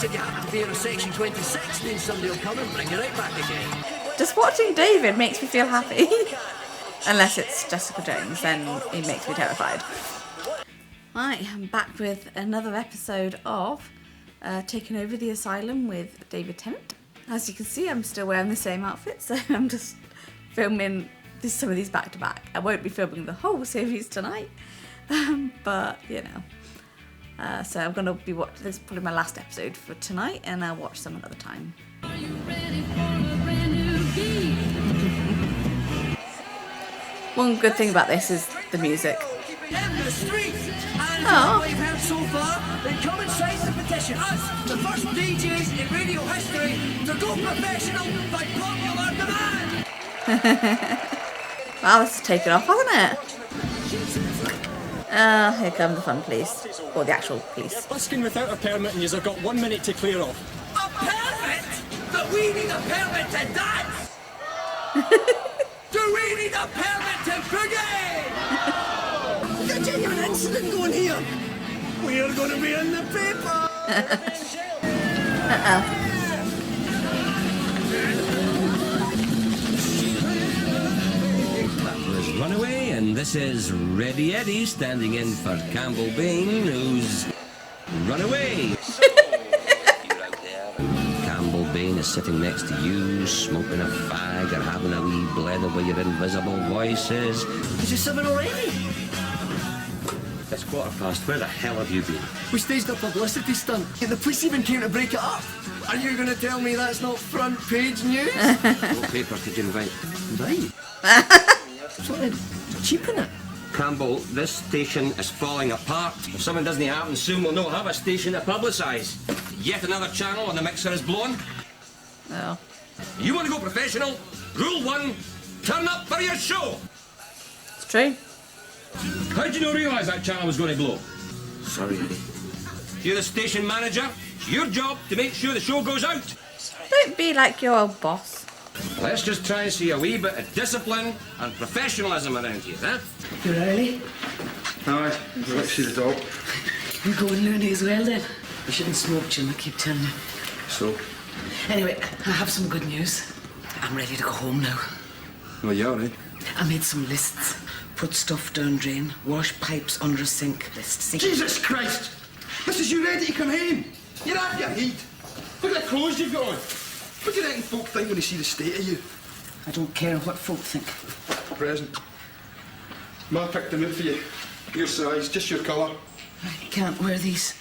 Imagine you happen to be in a section 26 and then somebody will come and bring you right back again. Just watching David makes me feel happy. Unless it's Jessica Jones, then it makes me terrified. Right, I'm back with another episode of Taking Over the Asylum with David Tennant. As you can see, I'm still wearing the same outfit, so I'm just filming some of these back to back. I won't be filming the whole series tonight, but you know. So I'm going to be watching, this is probably my last episode for tonight, and I'll watch some another time. Are you ready for a brand new beat? One good thing about this is the music. In the street, and what we've heard so far, then come and sign the petition. Us, the first DJs in radio history to go professional by popular demand. Wow, this is taken off, hasn't it? Here come the fun police. Or the actual police. Busking without a permit and you've got 1 minute to clear off. A permit? But we need a permit to dance! Do we need a permit to boogie? There's a genuine incident going here. We're going to be in the paper. That was Runaway, and this is Ready Eddie standing in for Campbell Bain, who's Runaway. Campbell Bain is sitting next to you, smoking a fag or having a wee blether with your invisible voices. Is this 7 already? It's 15:15. Where the hell have you been? We staged a publicity stunt. The police even came to break it up. Are you going to tell me that's not front page news? What paper did you invite? Right. Sort of cheaping it. Campbell, this station is falling apart. If something doesn't happen soon, we'll not have a station to publicise. Yet another channel and the mixer is blown. Oh. You want to go professional? Rule 1, turn up for your show. It's true. How did you not realise that channel was going to blow? Sorry, Eddie. You're the station manager. It's your job to make sure the show goes out. Don't be like your old boss. Let's just try and see a wee bit of discipline and professionalism around here, huh? You're early. Aye, let's see the dog. You're going loony as well then. You shouldn't smoke, Jim, I keep telling you. So? Anyway, I have some good news. I'm ready to go home now. Well, yeah, right. I made some lists. Put stuff down drain, wash pipes under a sink. List. Jesus Christ! Mrs. You ready to come home? You're off your heat. Look at the clothes you've got on. What do you reckon folk think when they see the state of you? I don't care what folk think. Present. Ma picked them out for you. Your size, just your colour. I can't wear these.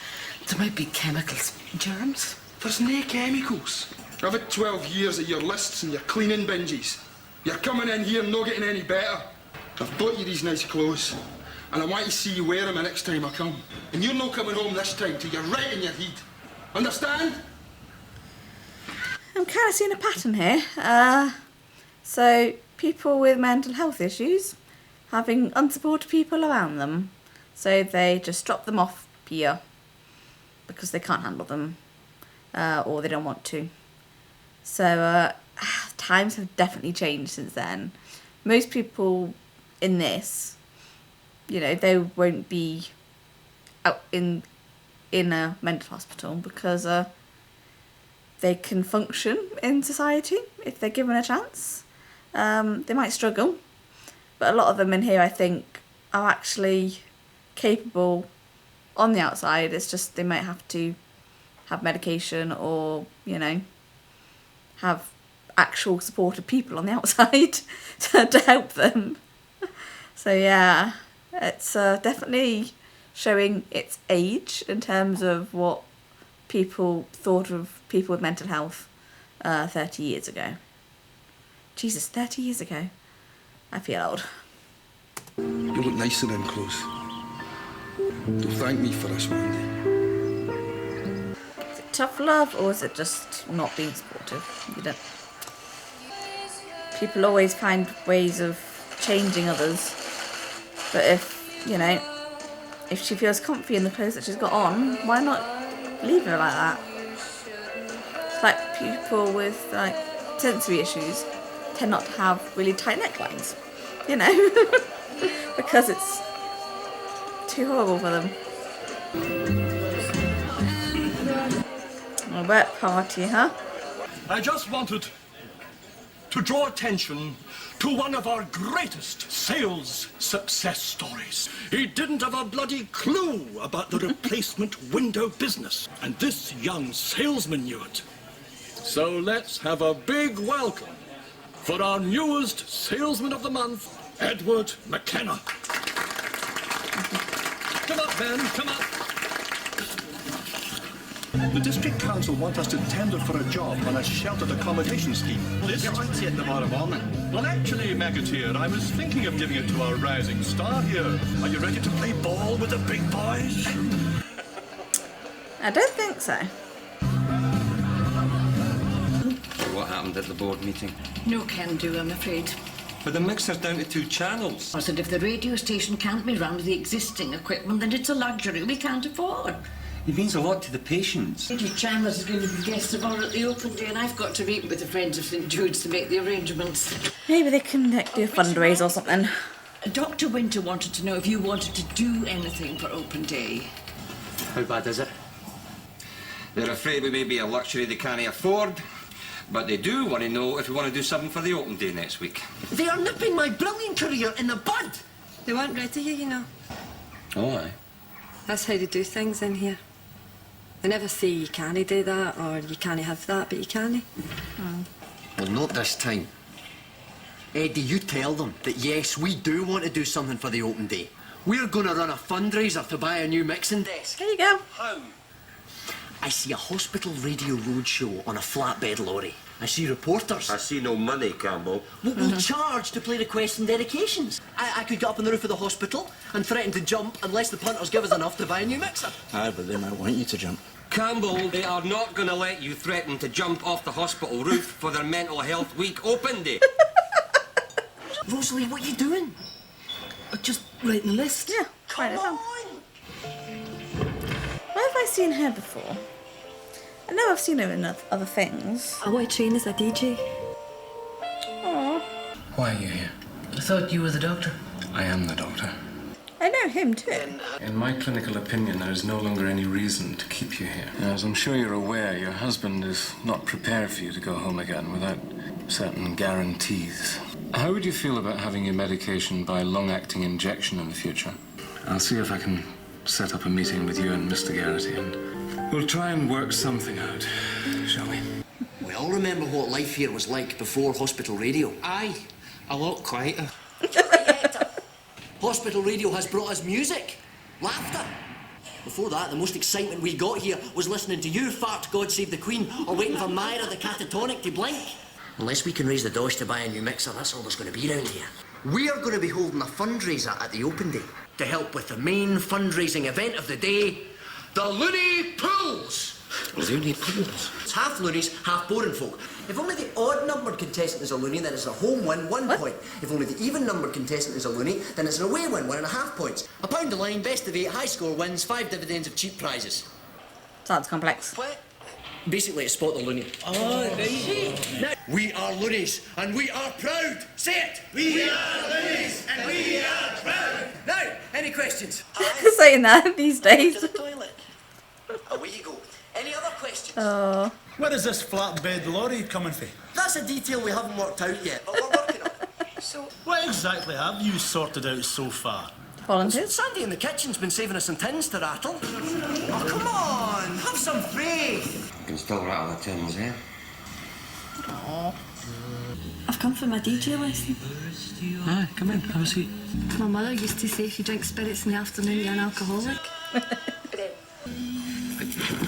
There might be chemicals. Germs? There's no chemicals. I've had 12 years of your lists and your cleaning binges. You're coming in here and not getting any better. I've bought you these nice clothes, and I want to see you wear them the next time I come. And you're not coming home this time till you're right in your heat. Understand? I'm kind of seeing a pattern here. So, people with mental health issues having unsupported people around them. So they just drop them off here because they can't handle them or they don't want to. So, times have definitely changed since then. Most people in this, you know, they won't be out in a mental hospital because they can function in society if they're given a chance. They might struggle, but a lot of them in here, I think, are actually capable on the outside. It's just they might have to have medication or, you know, have actual supportive people on the outside to help them. So yeah, it's definitely showing its age in terms of what people thought of people with mental health 30 years ago. Jesus, 30 years ago. I feel old. You look nice in them clothes. You'll thank me for this one day. Is it tough love or is it just not being supportive? You don't. People always find ways of changing others. But if, you know, if she feels comfy in the clothes that she's got on, why not leave her like that? It's like people with like sensory issues tend not to have really tight necklines, you know, because it's too horrible for them. A work party, huh? I just wanted to draw attention to one of our greatest sales success stories. He didn't have a bloody clue about the replacement window business, and this young salesman knew it. So let's have a big welcome for our newest salesman of the month, Edward McKenna. Come up, Ben, come up. The district council want us to tender for a job on a sheltered accommodation scheme. This won't see it tomorrow morning. Well, actually, Magateer, I was thinking of giving it to our rising star here. Are you ready to play ball with the big boys? I don't think so. What happened at the board meeting? No can do, I'm afraid. But the mixer's down to 2 channels. I said if the radio station can't be run with the existing equipment, then it's a luxury we can't afford. It means a lot to the patients. Lady Chandler's is going to be guest of honour at the open day, and I've got to meet with the Friends of St Jude's to make the arrangements. Maybe they can do a fundraiser or something. Dr. Winter wanted to know if you wanted to do anything for open day. How bad is it? They're afraid we may be a luxury they can't afford, but they do want to know if we want to do something for the open day next week. They are nipping my brilliant career in the bud. They weren't ready here, you know. Oh, aye. That's how they do things in here. They never say you can't do that or you can't have that, but you can. Well, not this time. Eddie, you tell them that yes, we do want to do something for the open day. We're going to run a fundraiser to buy a new mixing desk. There you go. How? I see a hospital radio roadshow on a flatbed lorry. I see reporters. I see no money, Campbell. We'll charge to play requests and dedications. I could get up on the roof of the hospital and threaten to jump unless the punters give us enough to buy a new mixer. Aye, but they might want you to jump. Campbell, they are not going to let you threaten to jump off the hospital roof for their mental health week open day. Rosalie, what are you doing? Just writing the list. Yeah, Come write it down. on. Where have I seen her before? I know I've seen her in other things. I want to train as a DJ. Aww. Why are you here? I thought you were the doctor. I am the doctor. I know him too. In my clinical opinion, there is no longer any reason to keep you here. As I'm sure you're aware, your husband is not prepared for you to go home again without certain guarantees. How would you feel about having your medication by long-acting injection in the future? I'll see if I can set up a meeting with you and Mr. Garrity, and we'll try and work something out, shall we? We all remember what life here was like before hospital radio. Aye, a lot quieter. Hospital radio has brought us music, laughter. Before that, the most excitement we got here was listening to you fart God Save the Queen or waiting for Myra the catatonic to blink. Unless we can raise the dosh to buy a new mixer, that's all there's going to be around here. We are going to be holding a fundraiser at the open day to help with the main fundraising event of the day, the Looney Pools. Looney Pools? It's half loonies, half boring folk. If only the odd-numbered contestant is a loony, then it's a home win, 1 point. If only the even-numbered contestant is a loony, then it's an away win, 1.5 points. A pound a line, best of 8, high score wins, 5 dividends of cheap prizes. Sounds complex. What? Basically, it's spot the loony. Oh, right. We are loonies, and we are proud. Say it. We are loonies, and we are proud. Now, any questions? Saying that these days. To the toilet. Away you go. Any other questions? Oh. Where is this flatbed lorry coming from? That's a detail we haven't worked out yet, but we're working on it. So, What exactly have you sorted out so far? Volunteers? Sandy in the kitchen's been saving us some tins to rattle. Oh, come on, have some faith. You can still rattle the tins, eh? I've come for my DJ lesson. Aye, come in, have a seat. My mother used to say if you drink spirits in the afternoon, you're an alcoholic.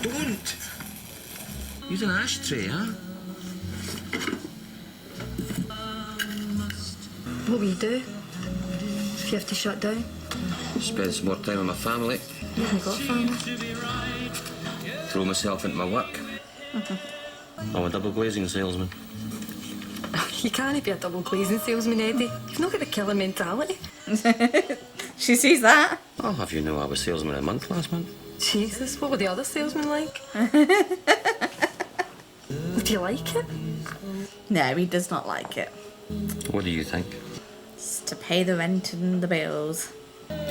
Don't. Use an ashtray, huh? What will you do if you have to shut down? Spend some more time with my family. You haven't got a family. Throw myself into my work. I'm a double glazing salesman. You can't be a double glazing salesman, Eddie. You've not got the killer mentality. She sees that. I'll have you know I was salesman a month last month. Jesus, what were the other salesmen like? Do you like it? No, he does not like it. What do you think? It's to pay the rent and the bills.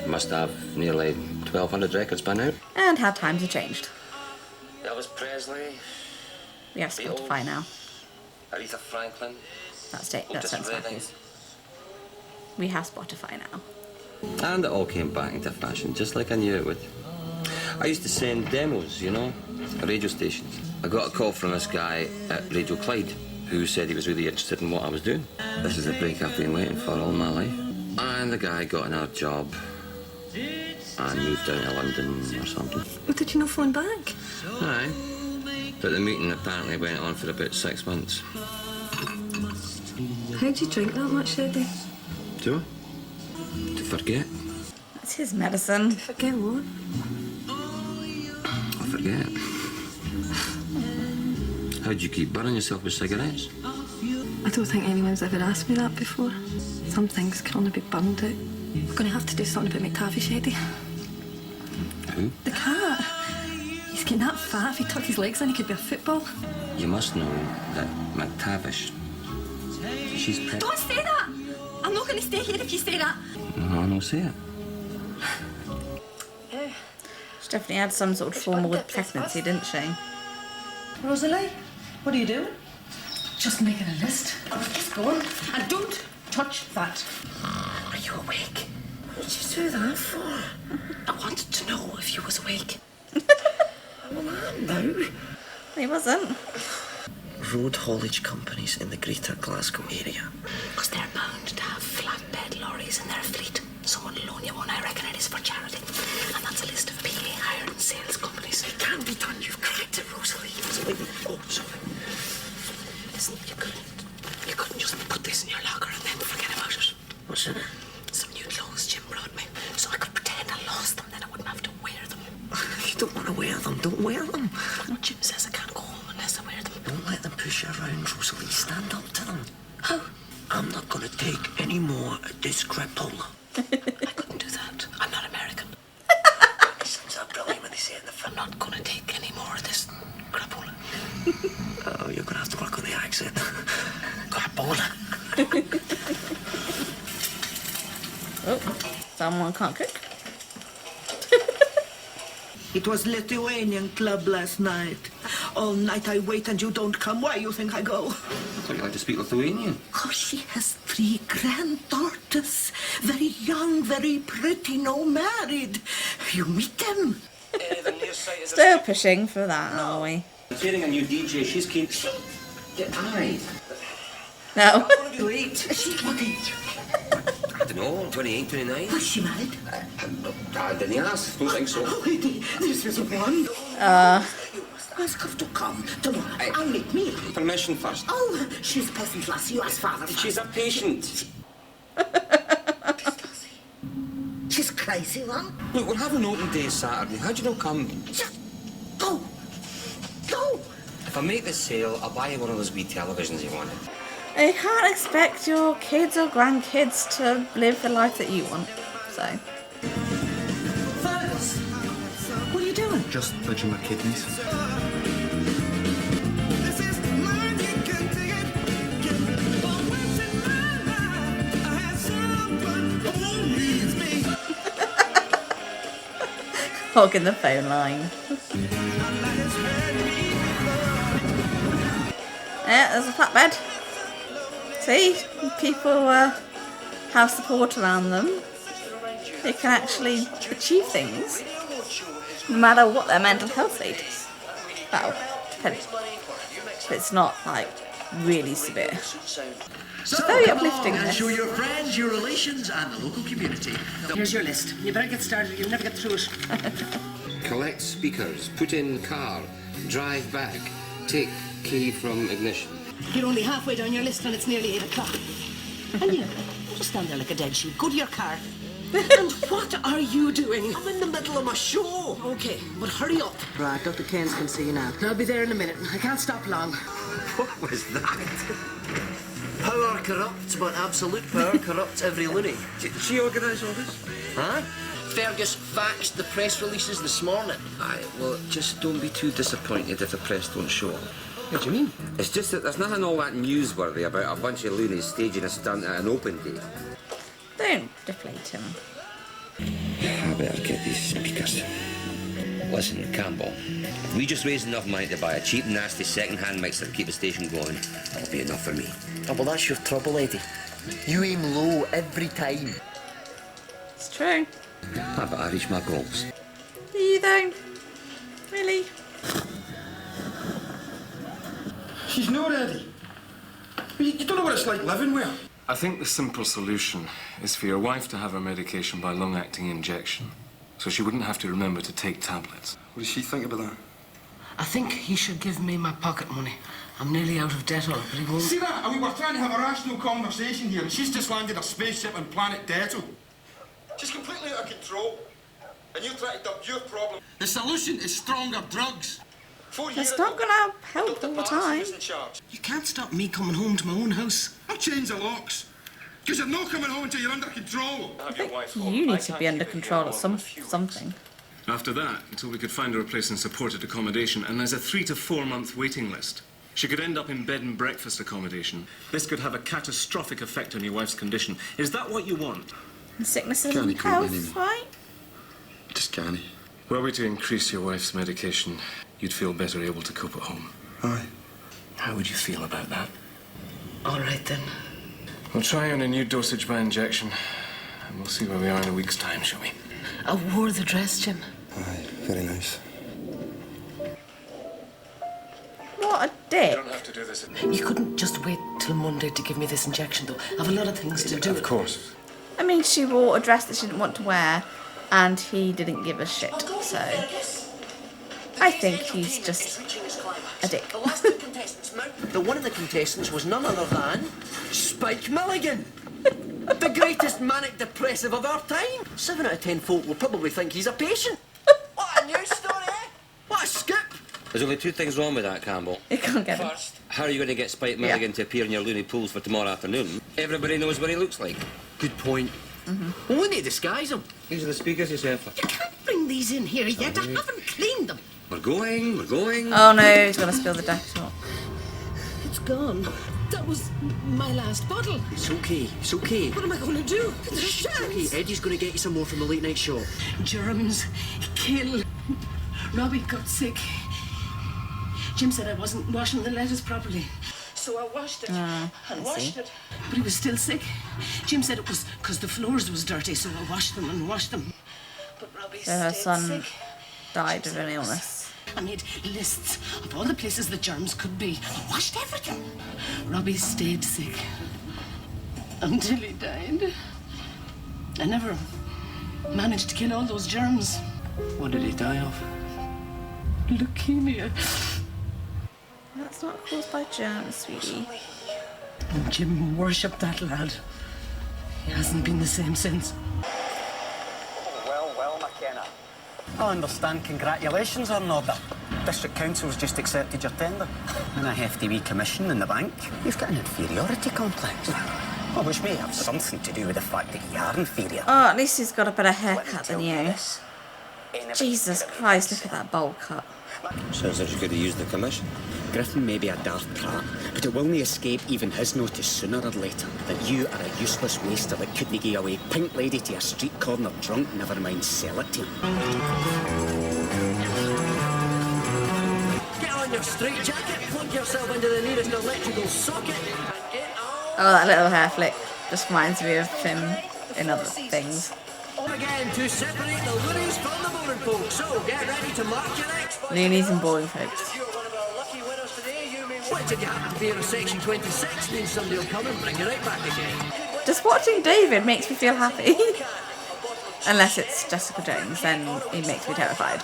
Must have nearly 1,200 records by now. And how times have changed. Elvis Presley, We have Spotify now. Aretha Franklin. That's it. That's Otis Redding. We have Spotify now. And it all came back into fashion, just like I knew it would. I used to send demos, you know, at radio stations. I got a call from this guy at Radio Clyde, who said he was really interested in what I was doing. This is the break I've been waiting for all my life. And the guy got another job and moved down to London or something. Well, did you not phone back? Aye. But the meeting apparently went on for about 6 months. How do you drink that much, Eddie? Do I? To forget. That's his medicine. Forget what? I forget. How'd you keep burning yourself with cigarettes? I don't think anyone's ever asked me that before. Some things can only be burned out. We're going to have to do something about McTavish, Eddie. Who? The cat. He's getting that fat. If he tucked his legs in, he could be a football. You must know that McTavish, she's pregnant. Don't say that! I'm not going to stay here if you say that. No, no, say it. She definitely had some sort of trauma with pregnancy, didn't she? Rosalie, what are you doing? Just making a list. Just go on. And don't touch that. Are you awake? What did you do that for? I wanted to know if you was awake. Well, I am now. He wasn't. Road haulage companies in the greater Glasgow area. Because they're bound to have flatbed lorries in their fleet. Someone will loan you one, I reckon it is for charity. And that's a list of PA hired and sales companies. It can be done, you've cracked it, Rosalie. Oh, sorry. Listen, you couldn't just put this in your locker and then forget about it. What's in it? Some new clothes Jim brought me. So I could pretend I lost them, then I wouldn't have to wear them. You don't want to wear them, don't wear them. No, Jim says I can't go home unless I wear them. Don't let them push you around, Rosalie. Stand up to them. How? I'm not going to take any more of this crapola. I couldn't do that. I'm not American. Sounds that brilliant when they say it in the film. I'm not going to take any more of this crapola. Oh, you're going to have to work on the accent. Crapola. Oh, someone can't cook. It was Lithuanian club last night. All night I wait and you don't come. Why you think I go? I thought you liked to speak Lithuanian. Oh, she has 3 granddaughters. Very young, very pretty, no married. You meet them. Still pushing for that, are we? Training a new DJ, she's keen. Aye. No. You eat. She's what age? I don't know, 28, 29. Was she married? I didn't ask, don't think so. Oh, this is one. You ask her to come tomorrow. I'll make me. Permission first. Oh, she's peasant lassie. You ask father first. She's a patient. She's crazy, one. Look, we're having open day Saturday. How'd you not come? Just go. Go. If I make this sale, I'll buy you one of those wee televisions you wanted. You can't expect your kids or grandkids to live the life that you want, so. Fergus, what are you doing? Just budging my kidneys. Hogging the phone line. Yeah, there's a flatbed. See, people have support around them. They can actually achieve things, no matter what their mental health status. Well, depends. If it's not like really severe. It's very uplifting. This. Show your friends, your relations, and the local community. Here's your list. You better get started. You'll never get through it. Collect speakers, put in car, drive back, take key from ignition. You're only halfway down your list and it's nearly 8 o'clock. And you just stand there like a dead sheep. Go to your car. And what are you doing? I'm in the middle of my show. Okay, but hurry up. Right, Dr. Keynes can see you now. I'll be there in a minute. I can't stop long. What was that? Power corrupts, but absolute power corrupts every loony. She organised all this? Huh? Fergus faxed the press releases this morning. Aye, well, just don't be too disappointed if the press don't show up. What do you mean? It's just that there's nothing all that newsworthy about a bunch of loonies staging a stunt at an open day. Don't deflate him. I better get these speakers. Listen, Campbell, if we just raise enough money to buy a cheap, nasty second-hand mixer to keep the station going, that'll be enough for me. Oh, well, that's your trouble, Eddie. You aim low every time. It's true. I bet I reach my goals. Do you though? Really? She's not ready. You don't know what it's like living with her. I think the simple solution is for your wife to have her medication by long-acting injection, so she wouldn't have to remember to take tablets. What does she think about that? I think he should give me my pocket money. I'm nearly out of debt on it, but he won't. See that? We were trying to have a rational conversation here, and she's just landed a spaceship on planet Deto. She's completely out of control. And you're trying to dump your problem. The solution is stronger drugs. It's not going to help all the time. You can't stop me coming home to my own house. I'll change the locks. Because you're not coming home until you're under control. I think you need to be under control of something. After that, until we could find her a place in supported accommodation, and there's a 3 to 4 month waiting list. She could end up in bed and breakfast accommodation. This could have a catastrophic effect on your wife's condition. Is that what you want? Sickness and health, right? Just can't. Were we to increase your wife's medication, you'd feel better able to cope at home. Aye. How would you feel about that? All right, then. We'll try on a new dosage by injection, and we'll see where we are in a week's time, shall we? I wore the dress, Jim. Aye, very nice. What a dick. You don't have to do this. You couldn't just wait till Monday to give me this injection, though. I have a lot of things to do. Of course. I mean, she wore a dress that she didn't want to wear, and he didn't give a shit, so I think he's just a dick. The one of the contestants was none other than Spike Milligan, the greatest manic depressive of our time. 7 out of 10 folk will probably think he's a patient. What a news story, eh? What a scoop! There's only 2 things wrong with that, Campbell. You can't get him. First, how are you going to get Spike Milligan to appear in your loony pools for tomorrow afternoon? Everybody knows what he looks like. Good point. Well, we need to disguise him. These are the speakers you sent for. You can't bring these in here yet. I haven't cleaned them. We're going. Oh no, he's going to spill the Dettol. It's gone. That was my last bottle. It's okay. It's okay. What am I going to do? It's okay. Eddie's going to get you some more from the late night show. Germs kill. Robbie got sick. Jim said I wasn't washing the lettuce properly. So I washed it and washed it. But he was still sick. Jim said it was because the floors was dirty, so I washed them and washed them. But Robbie So her stayed son sick. died of an illness. I made lists of all the places the germs could be. I washed everything. Robbie stayed sick until he died. I never managed to kill all those germs. What did he die of? Leukemia. That's not caused by germs, sweetie. Jim worshipped that lad. He hasn't been the same since. Well, McKenna. I understand congratulations are in order. District Council's just accepted your tender. And a hefty wee commission in the bank. You've got an inferiority complex. Well, which may have something to do with the fact that you are inferior. Oh, at least he's got a better haircut than you. Jesus Christ, look at that bowl cut. Sounds like you could have used the commission. Griffin may be a daft prat, but it will not escape even his notice sooner or later that you are a useless waster that couldn't give away Pink Lady to a street corner drunk, never mind sell it to him. Get on your straight jacket, plug yourself into the nearest electrical socket, and get on. Oh, that little hair flick just reminds me of him in other things. Again, to separate the loonies from the boring folks. So get ready to mark your next. Loonies and boring folks. If you're one of our lucky winners today, you may win. If you happen to be in section 26, means somebody will come and bring you right back again. Just watching David makes me feel happy. Unless it's Jessica Jones, then he makes me terrified.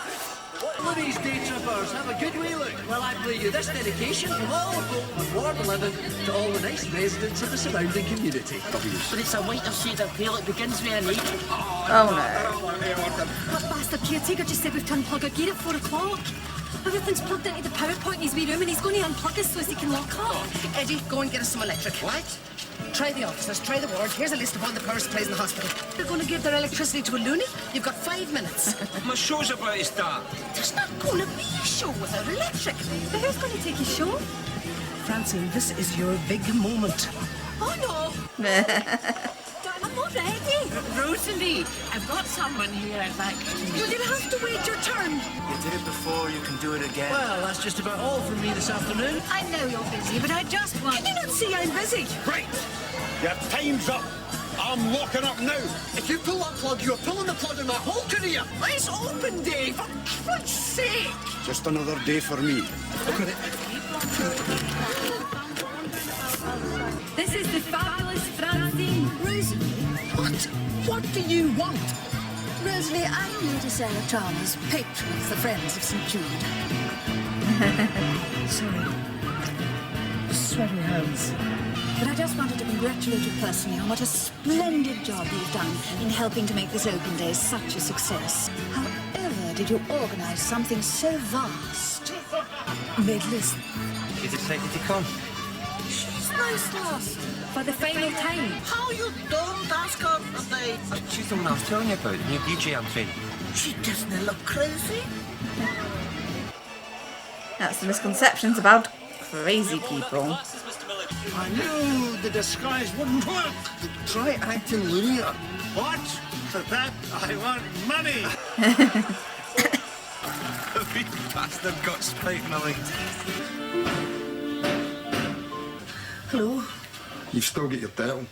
Loonies day trippers, have a good wee look while I play you this dedication from all the folk with warm living to all the nice residents of the surrounding community. But it's a whiter shade of pale, it begins with an H. Oh no. That bastard caretaker just said we've to unplug our gear at 4 o'clock. Everything's plugged into the power point in his wee room and he's going to unplug us so as he can lock up. Eddie, go and get us some electric. What? Try the officers, try the ward. Here's a list of all the power supplies in the hospital. They're going to give their electricity to a loony? You've got 5 minutes. My show's about to start. There's not going to be a show without electric. But who's going to take his show? Francine, this is your big moment. Oh no! I'm already. Rosalie, I've got someone here I'd like to meet. You'll have to wait your turn. You did it before, you can do it again. Well, that's just about all from me this afternoon. I know you're busy, but I just want... Can you not see I'm busy? Right. Your time's up. I'm locking up now. If you pull that plug, you're pulling the plug in my whole career. It's open day, for Christ's sake. Just another day for me. This is the fabulous Francine. What? What do you want? Rosalie, I'm here to Sarah Chalmers, patron of the Friends of St. Jude. Sorry. Sweaty hands. But I just wanted to congratulate you personally on what a splendid job you've done in helping to make this open day such a success. However did you organise something so vast? Midlist. She's excited to come. She's nice lass. For the final time. How you don't ask her for dates? She's the one I was telling you about, the new DJ I'm training. She doesn't look crazy. That's the misconceptions about crazy people. I knew the disguise wouldn't work. Try acting loonier. What? For that, I want money. The wee bastard got spite in the leg. Hello? You've still got your devil.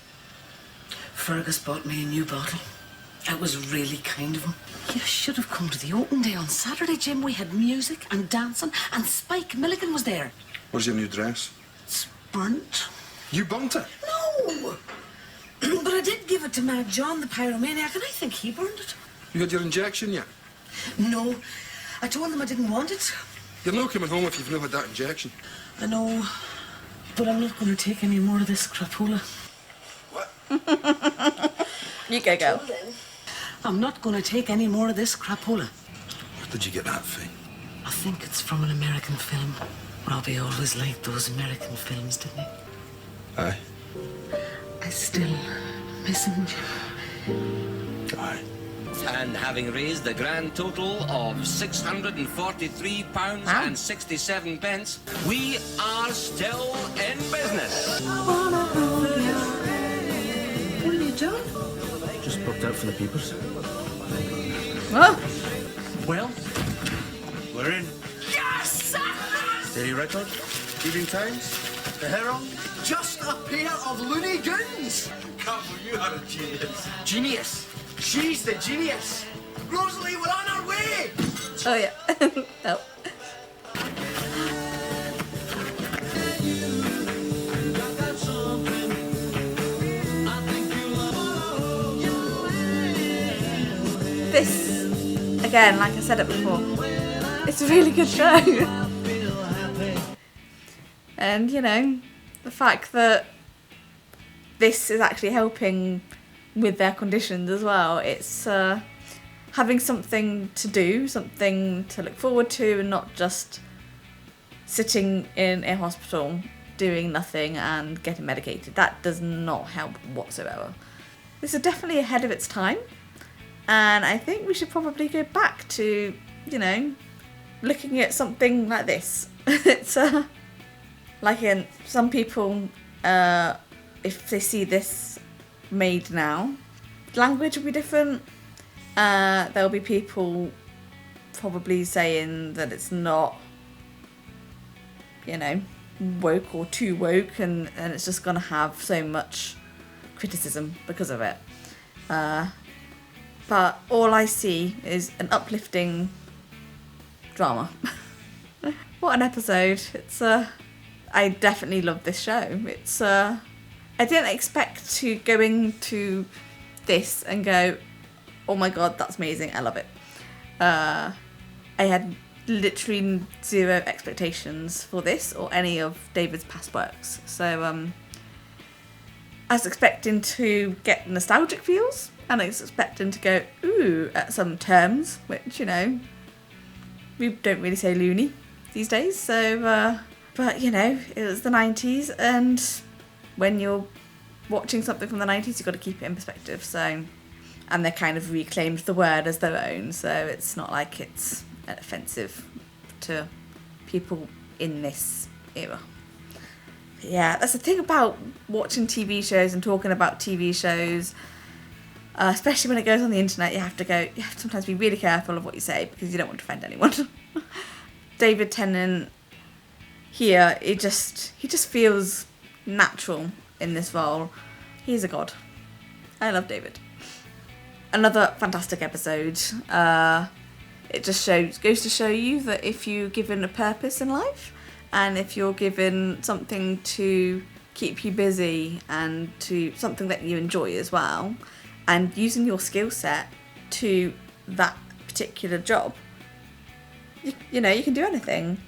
Fergus bought me a new bottle. It was really kind of him. You should have come to the open day on Saturday, Jim. We had music and dancing, and Spike Milligan was there. Where's your new dress? It's burnt. You burnt it? No! But I did give it to Mad John, the pyromaniac, and I think he burned it. You had your injection yet? No. I told them I didn't want it. You're not coming home if you've not had that injection. I know. But I'm not going to take any more of this crapola. You go, girl. I'm not going to take any more of this crapola. Where did you get that thing? I think it's from an American film. Robbie always liked those American films, didn't he? Aye. I still miss him, Jim. Aye. And having raised the grand total of £643.67, we are still in business. What have you done? Just booked out for the peepers. Oh, Well, we're in. Yes! Daily Record, Evening Times, The Herald. Just a pair of loony goons. Careful, you are a genius. Genius? She's the genius. Rosalie, we're on our way. oh yeah. Oh. This, again, like I said it before, it's a really good show. And, you know, the fact that this is actually helping with their conditions as well, it's having something to do, something to look forward to, and not just sitting in a hospital doing nothing and getting medicated. That does not help whatsoever. This is definitely ahead of its time, and I think we should probably go back to, you know, looking at something like this. It's like in some people, if they see this made now, language will be different. There'll be people probably saying that it's not, you know, woke or too woke, and it's just going to have so much criticism because of it. But all I see is an uplifting drama. What an episode. It's I definitely love this show. It's I didn't expect to go into this and go, oh my god, that's amazing, I love it. I had literally zero expectations for this or any of David's past works. So I was expecting to get nostalgic feels, and I was expecting to go, ooh, at some terms, which, you know, we don't really say loony these days. So, but, you know, it was the 90s, and when you're watching something from the 90s, you've got to keep it in perspective. So, and they kind of reclaimed the word as their own, so it's not like it's offensive to people in this era. Yeah, that's the thing about watching TV shows and talking about TV shows. Especially when it goes on the internet, you have to sometimes be really careful of what you say because you don't want to offend anyone. David Tennant here, he just feels natural in this role. He's a god. I love David. Another fantastic episode. It just goes to show you that if you're given a purpose in life, and if you're given something to keep you busy and to something that you enjoy as well, and using your skill set to that particular job, you know, you can do anything.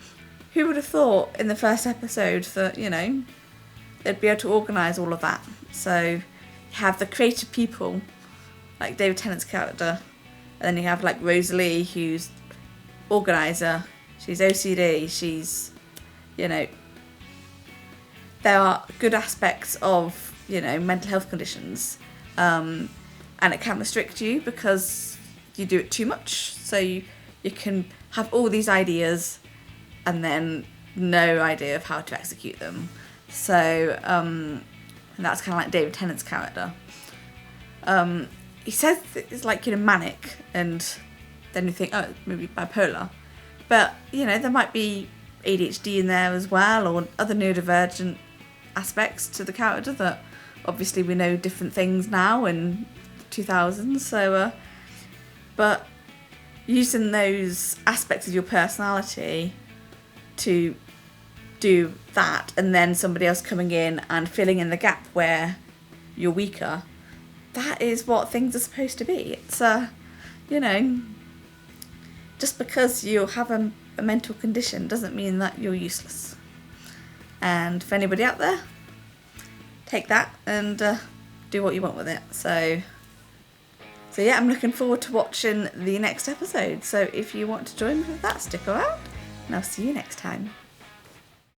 Who would have thought in the first episode that, you know, they'd be able to organise all of that? So you have the creative people, like David Tennant's character, and then you have like Rosalie, who's organiser, she's OCD, she's, you know, there are good aspects of, you know, mental health conditions, and it can restrict you because you do it too much. So you can have all these ideas and then no idea of how to execute them. So and that's kind of like David Tennant's character. He says it's like, you know, manic, and then you think, oh, maybe bipolar, but you know, there might be ADHD in there as well, or other neurodivergent aspects to the character that obviously we know different things now in 2000s. So but using those aspects of your personality to do that, and then somebody else coming in and filling in the gap where you're weaker, that is what things are supposed to be. It's you know, just because you have a mental condition doesn't mean that you're useless. And for anybody out there, take that and do what you want with it. So yeah, I'm looking forward to watching the next episode. So if you want to join me with that, stick around and I'll see you next time.